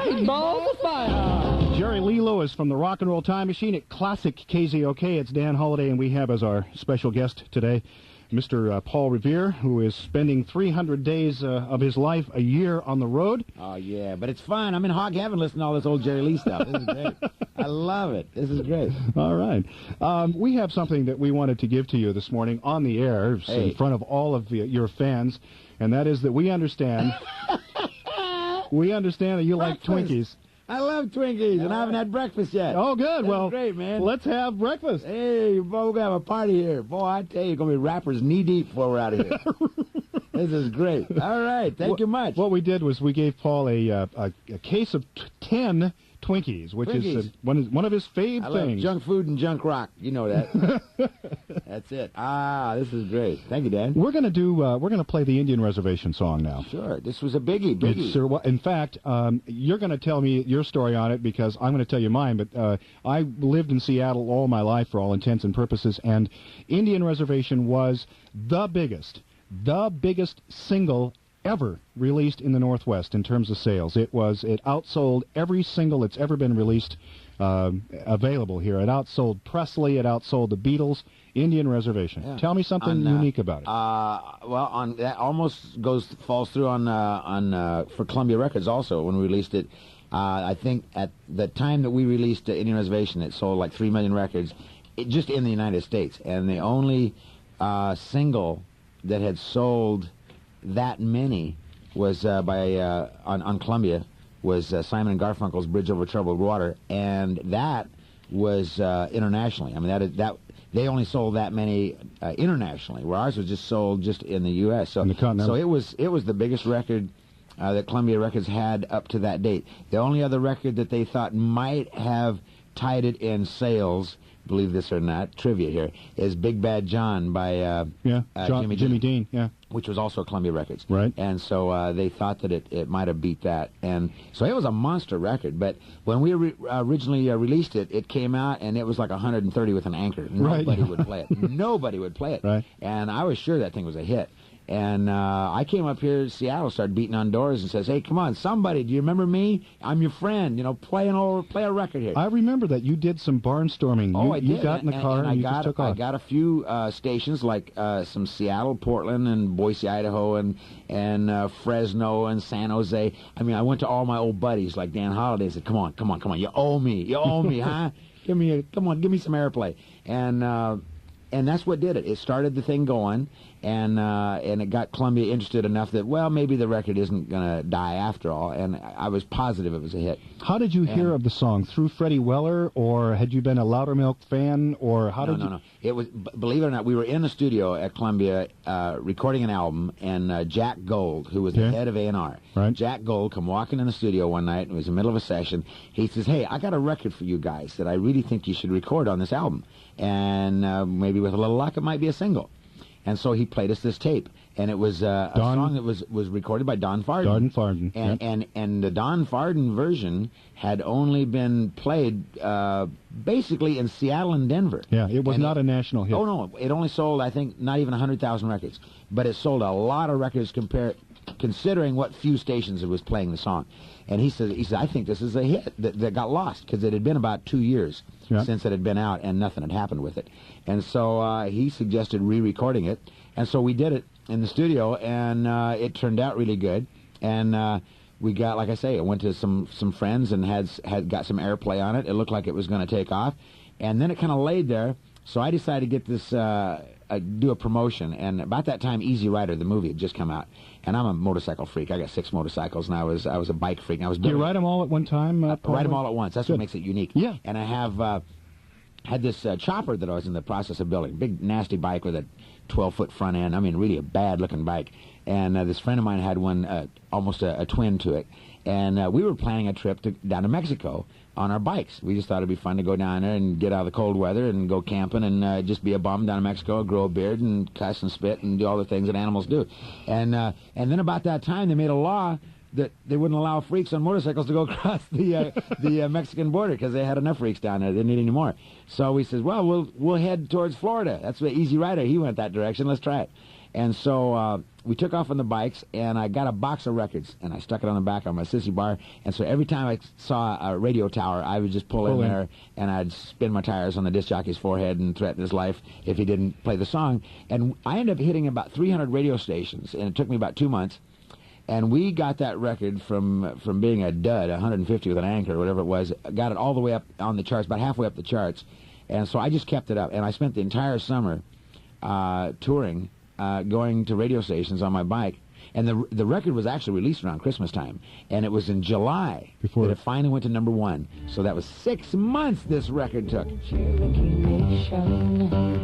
Great balls of fire. Jerry Lee Lewis from the Rock and Roll Time Machine at Classic KZOK. It's Dan Holliday, and we have as our special guest today Mr. Paul Revere, who is spending 300 days of his life a year on the road. Oh, yeah, but it's fun. I'm in hog heaven listening to all this old Jerry Lee stuff. This is great. I love it. This is great. All right. We have something that we wanted to give to you this morning on the air in front of all of your fans, and that is that we understand that you like Twinkies. I love Twinkies, and I haven't had breakfast yet. Oh, good. That's great, man. Let's have breakfast. Hey, we're going to have a party here. Boy, I tell you, it's going to be rappers knee-deep before we're out of here. This is great. All right. Thank you much. What we did was we gave Paul a case of 10 Twinkies, which is one of his fave I love things. Junk food and junk rock. You know that. That's it. This is great. Thank you, Dan. We're gonna play the Indian Reservation song now. Sure. This was a biggie. In fact, you're going to tell me your story on it because I'm going to tell you mine. But I lived in Seattle all my life for all intents and purposes, and Indian Reservation was the biggest single ever released in the Northwest in terms of sales. It outsold every single that's ever been released available here. It outsold Presley. It outsold the Beatles. Indian Reservation. Yeah. Tell me something unique about it. Well, that almost falls through on for Columbia Records also when we released it. I think at the time that we released Indian Reservation, it sold like 3 million records, just in the United States, and the only single that had sold that many was on Columbia was Simon and Garfunkel's Bridge Over Troubled Water, and that was internationally. I mean, that they only sold that many internationally, where ours was just sold just in the U.S. So it was the biggest record that Columbia Records had up to that date. The only other record that they thought might have tied it in sales, believe this or not, trivia here, is Big Bad John by Jimmy Dean. Yeah. Which was also Columbia Records. Right. And so they thought that it might have beat that. And so it was a monster record. But when we originally released it, it came out and it was like 130 with an anchor. Nobody would play it. Nobody would play it. Right. And I was sure that thing was a hit. And I came up here to Seattle, started beating on doors, and says, "Hey, come on, somebody! Do you remember me? I'm your friend. You know, play a record here." I remember that you did some barnstorming. Oh, I did. You got in the car and you just took off. I got a few stations like some Seattle, Portland, and Boise, Idaho, and Fresno and San Jose. I mean, I went to all my old buddies like Dan Holliday. Said, "Come on! You owe me, huh? Give me some airplay." And that's what did it. It started the thing going, and it got Columbia interested enough that, well, maybe the record isn't going to die after all, and I was positive it was a hit. How did you hear of the song? Through Freddie Weller, or had you been a Loudermilk fan, or how did you... No. It was, believe it or not, we were in the studio at Columbia recording an album, and Jack Gold, who was the head of A&R, right. Jack Gold come walking in the studio one night, and it was in the middle of a session. He says, "Hey, I got a record for you guys that I really think you should record on this album, and maybe with a little luck it might be a single." And so he played us this tape, and it was a song that was recorded by Don Farden. And the Don Farden version had only been played basically in Seattle and Denver. Yeah, it was not a national hit. Oh, no, it only sold, I think, not even 100,000 records. But it sold a lot of records considering what few stations it was playing the song. And he said, "I think this is a hit that got lost," because it had been about 2 years since it had been out, and nothing had happened with it. And so he suggested re-recording it, and so we did it in the studio, and it turned out really good. And we got, like I say, it went to some friends and had got some airplay on it. It looked like it was going to take off, and then it kind of laid there. So I decided to get this, do a promotion, and about that time, Easy Rider, the movie, had just come out. And I'm a motorcycle freak. I got 6 motorcycles, and I was a bike freak. And Do you ride them all at one time? Ride them all at once. That's what makes it unique. Yeah. And I have had this chopper that I was in the process of building. Big, nasty bike with a 12-foot front end. I mean, really a bad-looking bike. And this friend of mine had one, almost a twin to it. And we were planning a trip down to Mexico on our bikes. We just thought it'd be fun to go down there and get out of the cold weather and go camping and just be a bum down in Mexico, grow a beard and cuss and spit and do all the things that animals do. And then about that time, they made a law that they wouldn't allow freaks on motorcycles to go across the Mexican border because they had enough freaks down there. They didn't need any more. So we said, well, we'll head towards Florida. That's what Easy Rider. He went that direction. Let's try it. And so we took off on the bikes, and I got a box of records, and I stuck it on the back on my sissy bar. And so every time I saw a radio tower, I would just pull in there, and I'd spin my tires on the disc jockey's forehead and threaten his life if he didn't play the song. And I ended up hitting about 300 radio stations, and it took me about 2 months. And we got that record from being a dud, 150 with an anchor or whatever it was, got it all the way up on the charts, about halfway up the charts. And so I just kept it up, and I spent the entire summer touring, going to radio stations on my bike. And the record was actually released around Christmas time, and it was in July that it finally went to #1. So that was 6 months this record took.